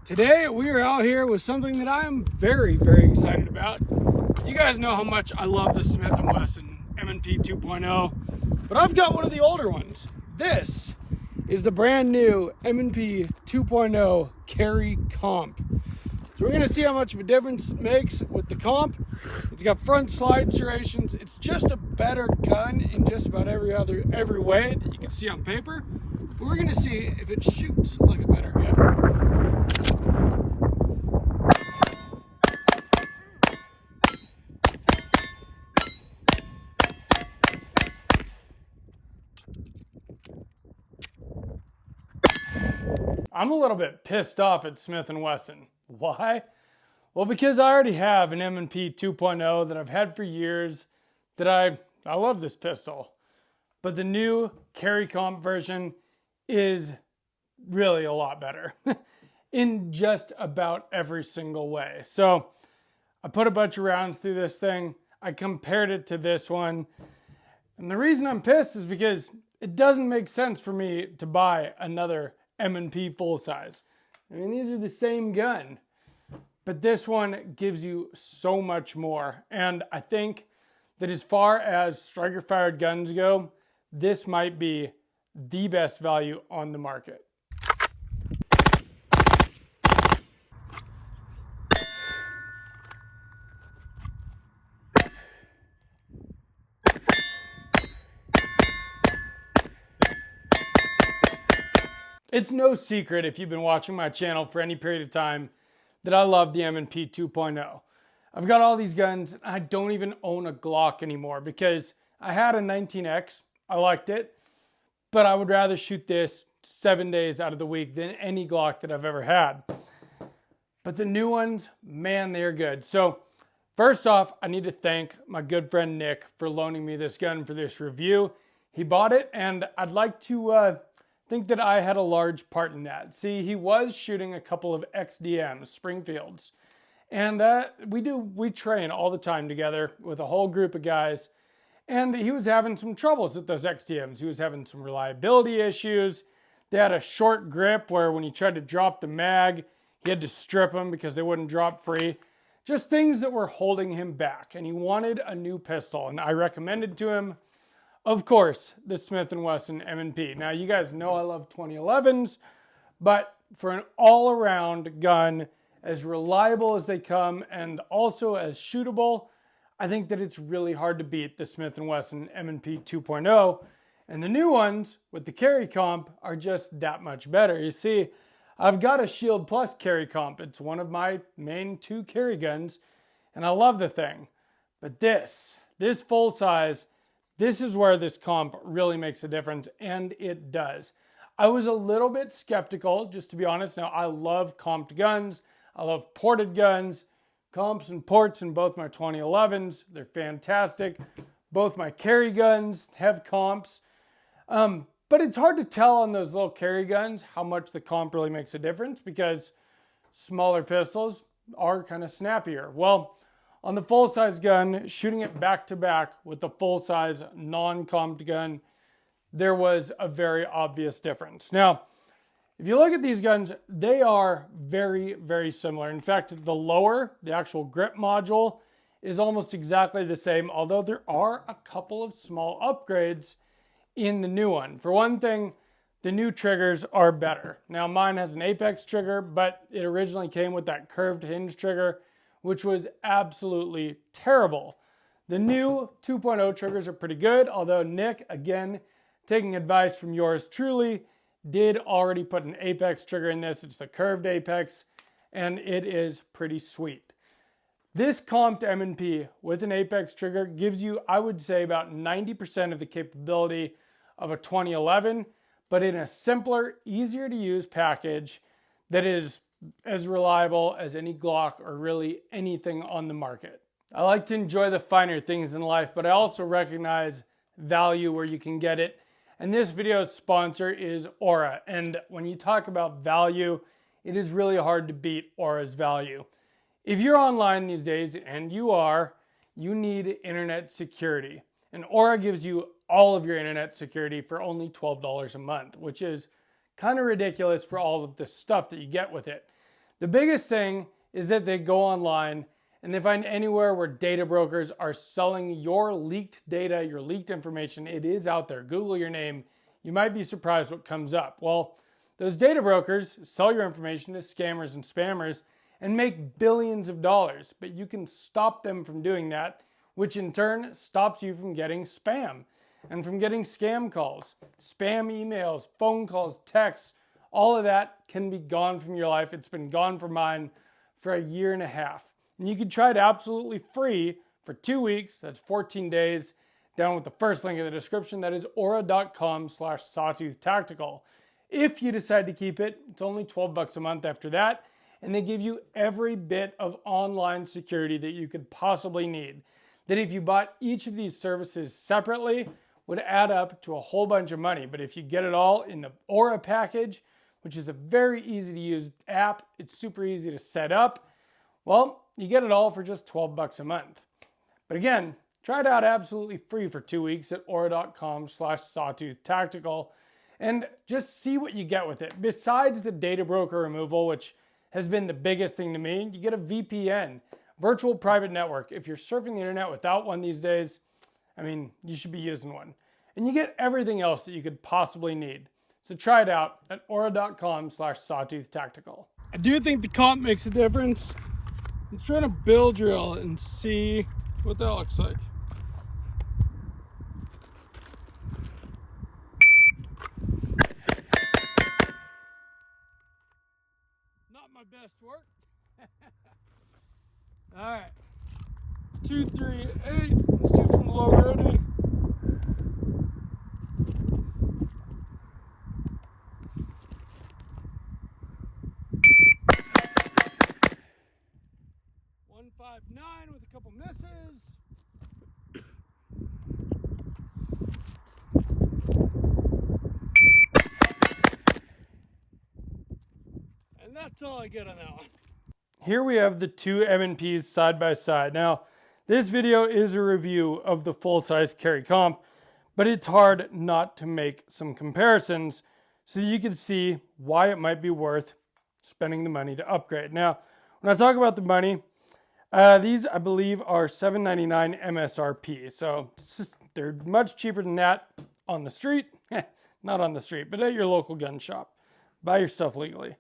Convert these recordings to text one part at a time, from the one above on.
Today we are out here with something that I am very, very excited about. You guys know how much I love the Smith & Wesson M&P 2.0, but I've got one of the older ones. This is the brand new M&P 2.0 Carry Comp. So we're going to see how much of a difference it makes with the comp. It's got front slide serrations. It's just a better gun in just about every way that you can see on paper. But we're going to see if it shoots like a better gun. I'm a little bit pissed off at Smith & Wesson. Why? Well, because I already have an M&P 2.0 that I've had for years that I love this pistol. But the new Carry Comp version is really a lot better in just about every single way. So I put a bunch of rounds through this thing. I compared it to this one. And the reason I'm pissed is because it doesn't make sense for me to buy another M&P full size. I mean, these are the same gun, but this one gives you so much more. And I think that as far as striker fired guns go, this might be the best value on the market. It's no secret if you've been watching my channel for any period of time that I love the M&P 2.0. I've got all these guns. I don't even own a Glock anymore because I had a 19X. I liked it, but I would rather shoot this 7 days out of the week than any Glock that I've ever had. But the new ones, man, they're good. So first off, I need to thank my good friend Nick for loaning me this gun for this review. He bought it, and I'd like to think that I had a large part in that. See, he was shooting a couple of XDMs, Springfields, and we train all the time together with a whole group of guys, and he was having some troubles with those XDMs. He was having some reliability issues. They had a short grip where when he tried to drop the mag, he had to strip them because they wouldn't drop free. Just things that were holding him back, and he wanted a new pistol, and I recommended to him, of course, the Smith & Wesson M&P. Now, you guys know I love 2011s, but for an all-around gun, as reliable as they come and also as shootable, I think that it's really hard to beat the Smith & Wesson M&P 2.0. And the new ones with the Carry Comp are just that much better. You see, I've got a Shield Plus Carry Comp. It's one of my main two carry guns, and I love the thing. But this full size, this is where this comp really makes a difference, and it does. I was a little bit skeptical, just to be honest. Now, I love comped guns. I love ported guns. Comps and ports in both my 2011s. They're fantastic. Both my carry guns have comps. But it's hard to tell on those little carry guns how much the comp really makes a difference because smaller pistols are kind of snappier. Well, on the full-size gun, shooting it back-to-back with the full-size non-comped gun, there was a very obvious difference. Now, if you look at these guns, they are very, very similar. In fact, the lower, the actual grip module, is almost exactly the same, although there are a couple of small upgrades in the new one. For one thing, the new triggers are better. Now, mine has an Apex trigger, but it originally came with that curved hinge trigger, which was absolutely terrible. The new 2.0 triggers are pretty good, although Nick, again, taking advice from yours truly, did already put an Apex trigger in this. It's the curved Apex, and it is pretty sweet. This comped M&P with an Apex trigger gives you, I would say, about 90% of the capability of a 2011, but in a simpler, easier to use package that is as reliable as any Glock or really anything on the market. I like to enjoy the finer things in life, but I also recognize value where you can get it. And this video's sponsor is Aura. And when you talk about value, it is really hard to beat Aura's value. If you're online these days, and you are, you need internet security. And Aura gives you all of your internet security for only $12 a month, which is kind of ridiculous for all of the stuff that you get with it. The biggest thing is that they go online and they find anywhere where data brokers are selling your leaked data, your leaked information. It is out there. Google your name. You might be surprised what comes up. Well, those data brokers sell your information to scammers and spammers and make billions of dollars, but you can stop them from doing that, which in turn stops you from getting spam and from getting scam calls, spam emails, phone calls, texts. All of that can be gone from your life. It's been gone from mine for a year and a half. And you can try it absolutely free for 2 weeks. That's 14 days. Down with the first link in the description. That is aura.com/sawtooth-tactical. If you decide to keep it, it's only $12 a month after that. And they give you every bit of online security that you could possibly need. That if you bought each of these services separately, would add up to a whole bunch of money. But if you get it all in the Aura package, which is a very easy to use app, it's super easy to set up, well, you get it all for just $12 a month. But again, try it out absolutely free for 2 weeks at aura.com/sawtooth-tactical and just see what you get with it. Besides the data broker removal, which has been the biggest thing to me, you get a VPN, virtual private network. If you're surfing the internet without one these days, I mean, you should be using one. And you get everything else that you could possibly need. So try it out at aura.com/sawtooth-tactical. I do think the comp makes a difference. Let's try to bill drill and see what that looks like. Not my best work. All right, 2, 3, 8. Let's do from low ready. .159 with a couple misses. And that's all I get on that one. Here we have the two M&Ps side by side. Now, this video is a review of the full-size carry comp, but it's hard not to make some comparisons so you can see why it might be worth spending the money to upgrade. Now, when I talk about the money, these I believe are $799 MSRP, so they're much cheaper than that on the street. Not on the street, but at your local gun shop. Buy your stuff legally.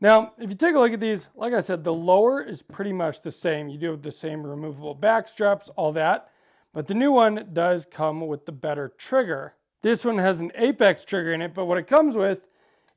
Now, if you take a look at these, like I said, the lower is pretty much the same. You do have the same removable back straps, all that. But the new one does come with the better trigger. This one has an Apex trigger in it, but what it comes with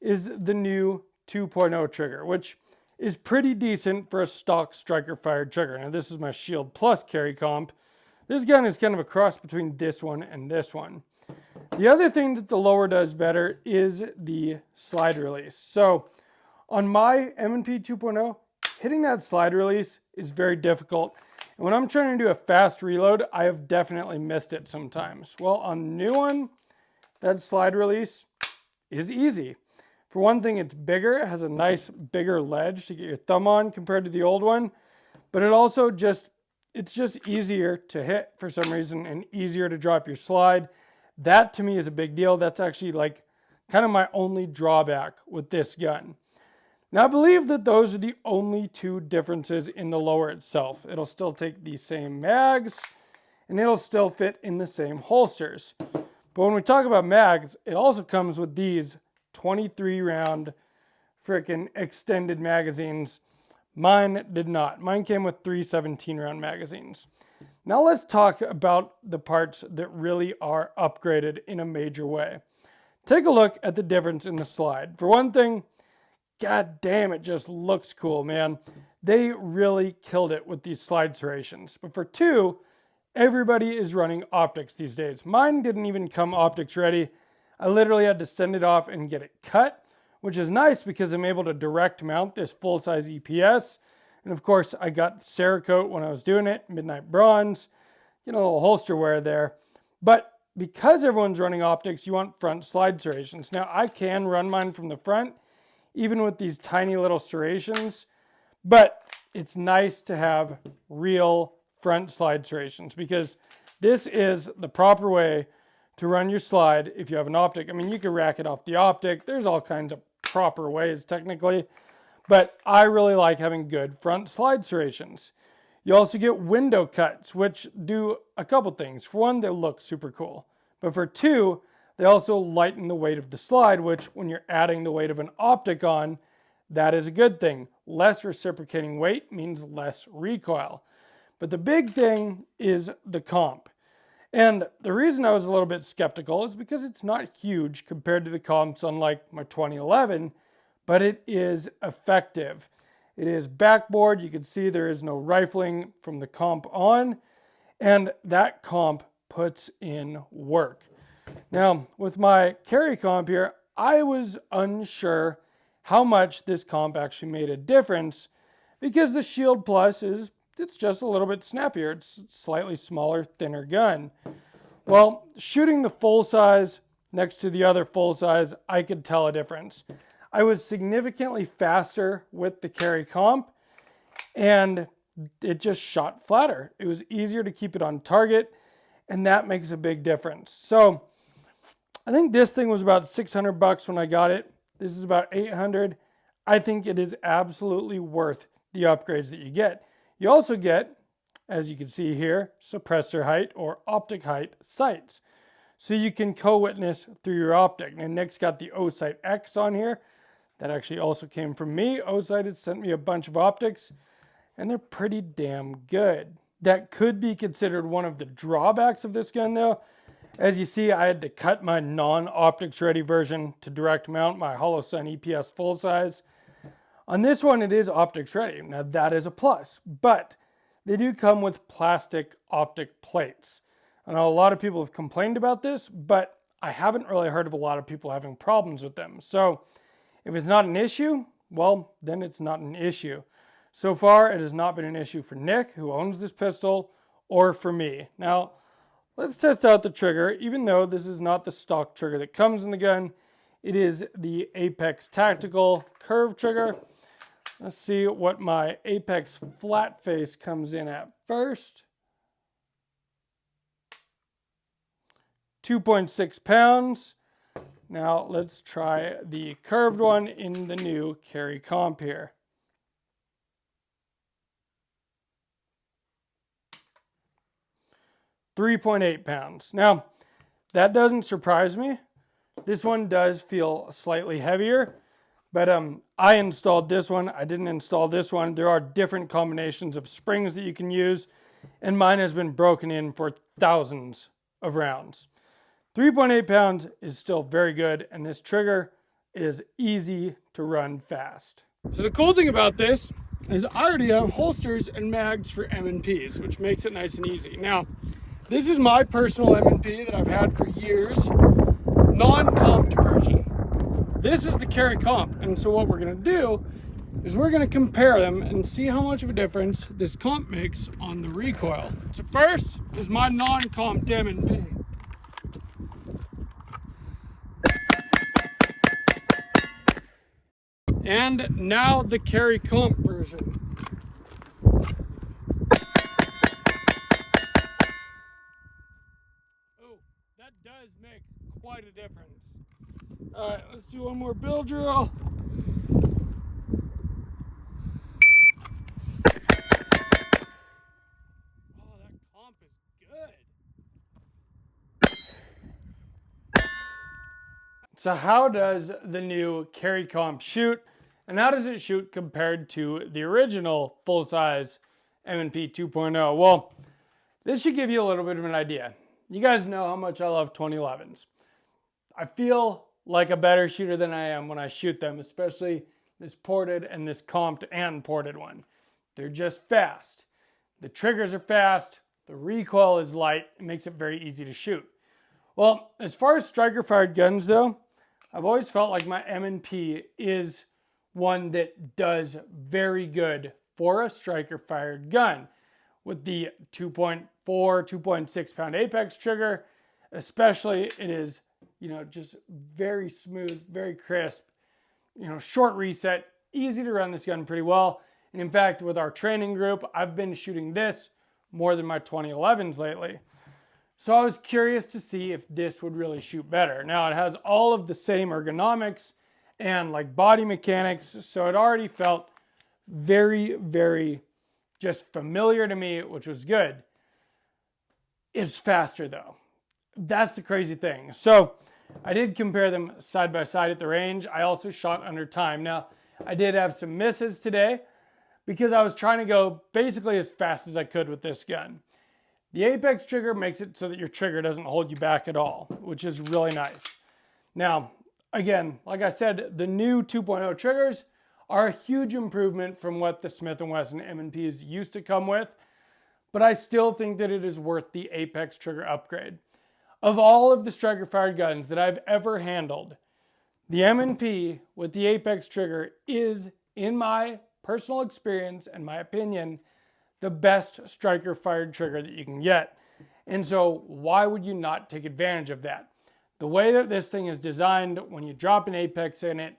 is the new 2.0 trigger, which is pretty decent for a stock striker fired trigger. Now, this is my Shield Plus carry comp. This gun is kind of a cross between this one and this one. The other thing that the lower does better is the slide release. So, on my M&P 2.0, hitting that slide release is very difficult. And when I'm trying to do a fast reload, I have definitely missed it sometimes. Well, on the new one, that slide release is easy. For one thing, it's bigger. It has a nice bigger ledge to get your thumb on compared to the old one. But it also it's just easier to hit for some reason and easier to drop your slide. That to me is a big deal. That's actually like kind of my only drawback with this gun. Now, I believe that those are the only two differences in the lower itself. It'll still take the same mags, and it'll still fit in the same holsters. But when we talk about mags, it also comes with these 23-round frickin' extended magazines. Mine did not. Mine came with 3 17-round magazines. Now let's talk about the parts that really are upgraded in a major way. Take a look at the difference in the slide. For one thing, god damn, it just looks cool, man. They really killed it with these slide serrations. But for two, everybody is running optics these days. Mine didn't even come optics ready. I literally had to send it off and get it cut, which is nice because I'm able to direct mount this full-size EPS. And of course, I got Cerakote when I was doing it, Midnight Bronze, a little holster wear there. But because everyone's running optics, you want front slide serrations. Now, I can run mine from the front, even with these tiny little serrations, but it's nice to have real front slide serrations because this is the proper way to run your slide if you have an optic. I mean, you can rack it off the optic. There's all kinds of proper ways technically, but I really like having good front slide serrations. You also get window cuts, which do a couple things. For one, they look super cool. But for two, they also lighten the weight of the slide, which when you're adding the weight of an optic on, that is a good thing. Less reciprocating weight means less recoil. But the big thing is the comp. And the reason I was a little bit skeptical is because it's not huge compared to the comps on like my 2011, but it is effective. It is backboard. You can see there is no rifling from the comp on, and that comp puts in work. Now, with my carry comp here, I was unsure how much this comp actually made a difference because the Shield Plus it's just a little bit snappier. It's a slightly smaller, thinner gun. Well, shooting the full size next to the other full size, I could tell a difference. I was significantly faster with the carry comp, and it just shot flatter. It was easier to keep it on target, and that makes a big difference. So I think this thing was about $600 when I got it. This is about $800. I think it is absolutely worth the upgrades that you get. You also get, as you can see here, suppressor height or optic height sights. So you can co-witness through your optic. And Nick's got the Osight X on here. That actually also came from me. Osight has sent me a bunch of optics, and they're pretty damn good. That could be considered one of the drawbacks of this gun though. As you see, I had to cut my non-optics ready version to direct mount my Holosun EPS full size. On this one, it is optics ready. Now that is a plus, but they do come with plastic optic plates. I know a lot of people have complained about this, but I haven't really heard of a lot of people having problems with them. So if it's not an issue, well, then it's not an issue. So far, it has not been an issue for Nick, who owns this pistol, or for me. Now, let's test out the trigger. Even though this is not the stock trigger that comes in the gun, it is the Apex Tactical curve trigger. Let's see what my Apex flat face comes in at first. 2.6 pounds. Now let's try the curved one in the new carry comp here. .8 pounds. Now, that doesn't surprise me. This one does feel slightly heavier, but I installed this one. I didn't install this one. There are different combinations of springs that you can use, and mine has been broken in for thousands of rounds. 3.8 pounds is still very good, and this trigger is easy to run fast. So the cool thing about this is I already have holsters and mags for M&Ps, which makes it nice and easy. Now, this is my personal M&P that I've had for years, non-comped version. This is the carry comp, and so what we're going to do is we're going to compare them and see how much of a difference this comp makes on the recoil. So first is my non-comped M&P. And now the carry comp version. Oh, that does make quite a difference. All right, let's do one more bill drill. Oh, that comp is good. So how does the new carry comp shoot? And how does it shoot compared to the original full-size M&P 2.0? Well, this should give you a little bit of an idea. You guys know how much I love 2011s. I feel like a better shooter than I am when I shoot them, especially this ported and this comped and ported one. They're just fast. The triggers are fast. The recoil is light. It makes it very easy to shoot. Well, as far as striker-fired guns, though, I've always felt like my M&P is one that does very good for a striker-fired gun. With the 2.4, 2.6 pound Apex trigger, especially, it is, just very smooth, very crisp, short reset, easy to run this gun pretty well. And in fact, with our training group, I've been shooting this more than my 2011s lately. So I was curious to see if this would really shoot better. Now, it has all of the same ergonomics and like body mechanics. So it already felt very, very just familiar to me, which was good. It's faster though. That's the crazy thing. So I did compare them side by side at the range. I also shot under time. Now, I did have some misses today because I was trying to go basically as fast as I could with this gun. The Apex trigger makes it so that your trigger doesn't hold you back at all, which is really nice. Now, again, like I said, the new 2.0 triggers are a huge improvement from what the Smith & Wesson M&Ps used to come with, but I still think that it is worth the Apex trigger upgrade. Of all of the striker-fired guns that I've ever handled, the M&P with the Apex trigger is, in my personal experience and my opinion, the best striker-fired trigger that you can get. And so why would you not take advantage of that? The way that this thing is designed, when you drop an Apex in it,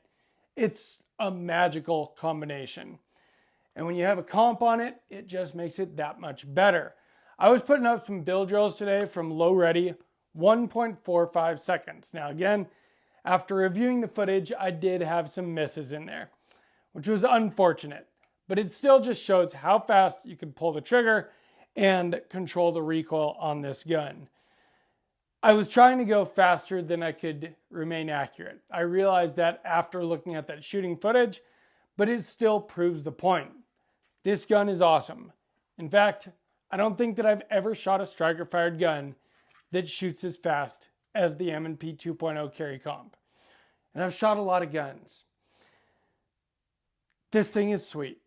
it's a magical combination. And when you have a comp on it, it just makes it that much better. I was putting up some build drills today from low ready, 1.45 seconds. Now again, after reviewing the footage, I did have some misses in there, which was unfortunate. But it still just shows how fast you can pull the trigger and control the recoil on this gun. I was trying to go faster than I could remain accurate. I realized that after looking at that shooting footage, but it still proves the point. This gun is awesome. In fact, I don't think that I've ever shot a striker-fired gun that shoots as fast as the M&P 2.0 carry comp. And I've shot a lot of guns. This thing is sweet.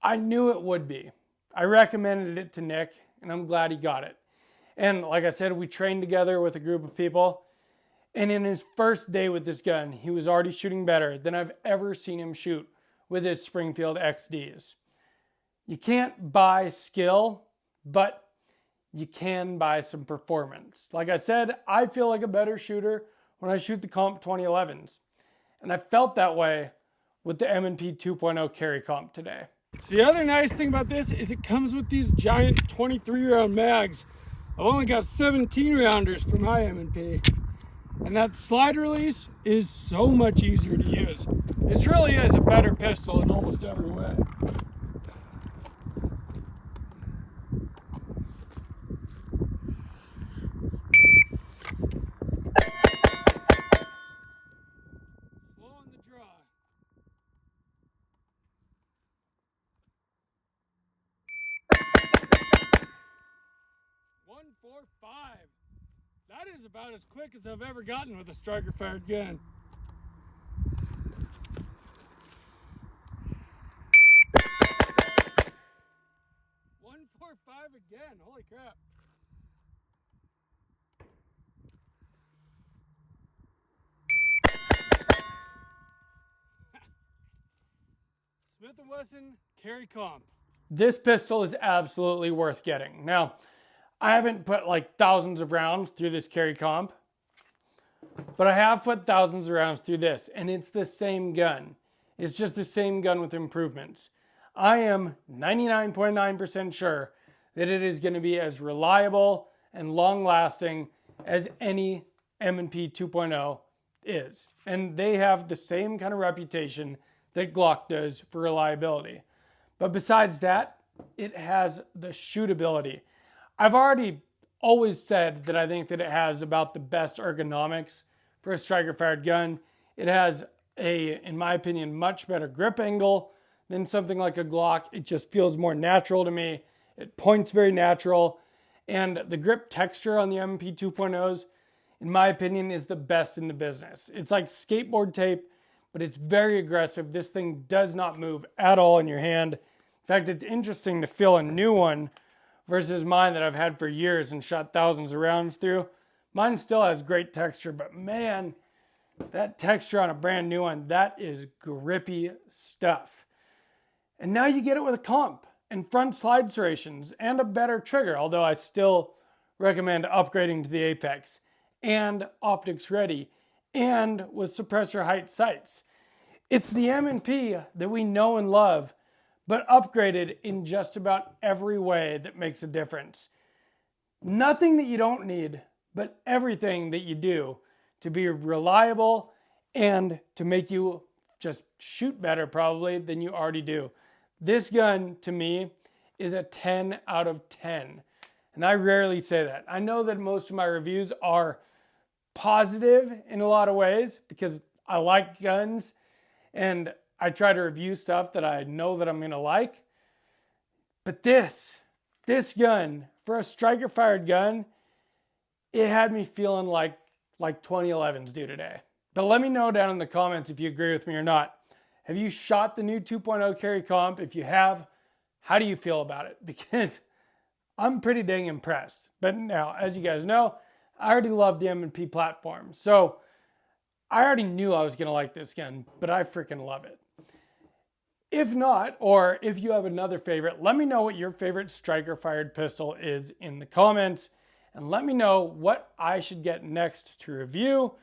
I knew it would be. I recommended it to Nick, and I'm glad he got it. And like I said, we trained together with a group of people, and in his first day with this gun, he was already shooting better than I've ever seen him shoot with his Springfield XDs. You can't buy skill, but you can buy some performance. Like I said, I feel like a better shooter when I shoot the comp 2011s, and I felt that way with the M&P 2.0 carry comp today. So the other nice thing about this is it comes with these giant 23 round mags. I've only got 17 rounders for my M&P, and that slide release is so much easier to use. This really is a better pistol in almost every way. Slow on the draw. 145. That is about as quick as I've ever gotten with a striker-fired gun. .145 again. Holy crap. Smith & Wesson carry comp. This pistol is absolutely worth getting. Now, I haven't put like thousands of rounds through this carry comp, but I have put thousands of rounds through this, and it's the same gun. It's just the same gun with improvements. I am 99.9% sure that it is going to be as reliable and long-lasting as any M&P 2.0 is. And they have the same kind of reputation that Glock does for reliability. But besides that, it has the shootability. I've already always said that I think that it has about the best ergonomics for a striker-fired gun. It has in my opinion, much better grip angle than something like a Glock. It just feels more natural to me. It points very natural. And the grip texture on the M&P 2.0s, in my opinion, is the best in the business. It's like skateboard tape, but it's very aggressive. This thing does not move at all in your hand. In fact, it's interesting to feel a new one versus mine that I've had for years and shot thousands of rounds through. Mine still has great texture, but man, that texture on a brand new one, that is grippy stuff. And now you get it with a comp and front slide serrations and a better trigger, although I still recommend upgrading to the Apex, and optics ready, and with suppressor height sights. It's the M&P that we know and love, but upgraded in just about every way that makes a difference. Nothing that you don't need, but everything that you do to be reliable and to make you just shoot better probably than you already do. This gun to me is a 10 out of 10. And I rarely say that. I know that most of my reviews are positive in a lot of ways because I like guns and I try to review stuff that I know that I'm going to like. But this gun, for a striker fired gun, it had me feeling like 2011s do today. But let me know down in the comments if you agree with me or not. Have you shot the new 2.0 carry comp? If you have, how do you feel about it? Because I'm pretty dang impressed. But now, as you guys know, I already love the M&P platform. So I already knew I was going to like this gun, but I freaking love it. If not, or if you have another favorite, let me know what your favorite striker fired pistol is in the comments. And let me know what I should get next to review.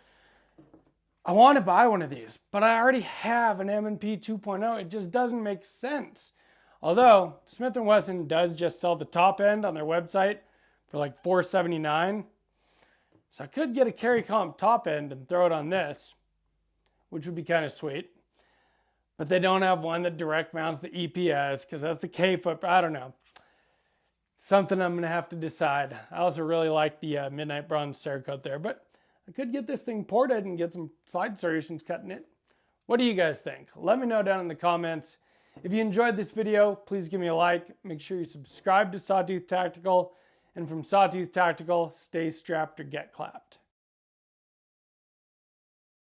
I want to buy one of these, but I already have an M&P 2.0. It just doesn't make sense. Although Smith & Wesson does just sell the top end on their website for like $479. So I could get a carry comp top end and throw it on this, which would be kind of sweet. But they don't have one that direct mounts the EPS because that's the K-foot. I don't know. Something I'm going to have to decide. I also really like the Midnight Bronze Cerakote there, but I could get this thing ported and get some slide serrations cut in it. What do you guys think? Let me know down in the comments. If you enjoyed this video, please give me a like. Make sure you subscribe to Sawtooth Tactical. And from Sawtooth Tactical, stay strapped or get clapped.